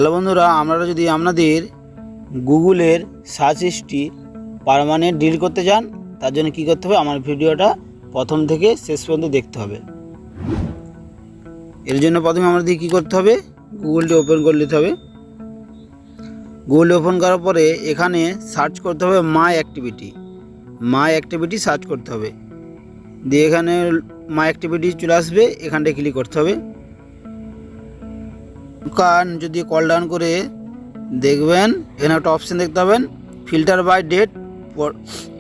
Hello বন্ধুরা, আপনারা যদি আপনাদের গুগলের সার্চ হিস্ট্রি পার্মানেন্ট ডিলিট করতে চান, তার জন্য কী করতে হবে, আমার ভিডিওটা প্রথম থেকে শেষ পর্যন্ত দেখতে হবে। এর জন্য প্রথমে আমাদের কী করতে হবে, গুগলটি ওপেন করে নিতে হবে। গুগলটি ওপেন করার পরে এখানে সার্চ করতে হবে মাই অ্যাক্টিভিটি সার্চ করতে হবে। দিয়ে এখানে মাই অ্যাক্টিভিটি চলে আসবে, এখানটায় ক্লিক করতে হবে। যদি কল ডাউন করে দেখবেন এখানে একটা অপশান দেখতে পাবেন, ফিল্টার বাই ডেট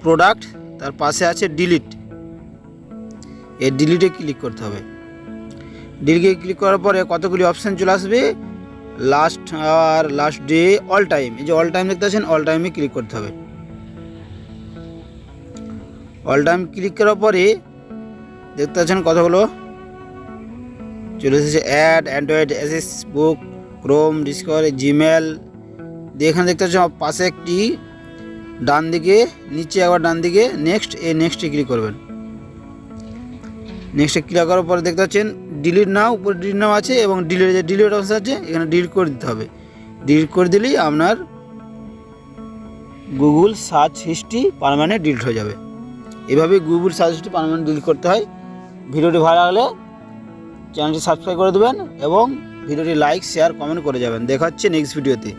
প্রোডাক্ট, তার পাশে আছে ডিলিট। এই ডিলিটে ক্লিক করতে হবে। ডিলিটে ক্লিক করার পরে কতগুলি অপশান চলে আসবে, last hour, last day, all time. এই যে অল টাইম দেখতে পাচ্ছেন, অল টাইমে ক্লিক করতে হবে। অল টাইম ক্লিক করার পরে দেখতে পাচ্ছেন কতগুলো চলে এসেছে, অ্যাড, অ্যান্ড্রয়েড, এসএস বুক, ক্রোম, ডিসকভারি, জিমেল। দিয়ে এখানে দেখতে পাচ্ছেন পাশে একটি ডান দিকে, নিচে আবার ডান দিকে নেক্সট, এই নেক্সটে ক্লিক করবেন। নেক্সটে ক্লিক করার পরে দেখতে পাচ্ছেন ডিলিট নাও, উপরে ডিলিট নাও আছে এবং ডিলিট অপশন আছে, এখানে ডিলিট করে দিতে হবে। ডিলিট করে দিলেই আপনার Google search history permanent delete হয়ে যাবে। এভাবে Google search history permanent delete করতে হয়। ভিডিওটি ভালো লাগলে চ্যানেলটি সাবস্ক্রাইব করে দেবেন এবং ভিডিওটি লাইক, শেয়ার, কমেন্ট করে যাবেন। দেখা হচ্ছে নেক্সট ভিডিওতে।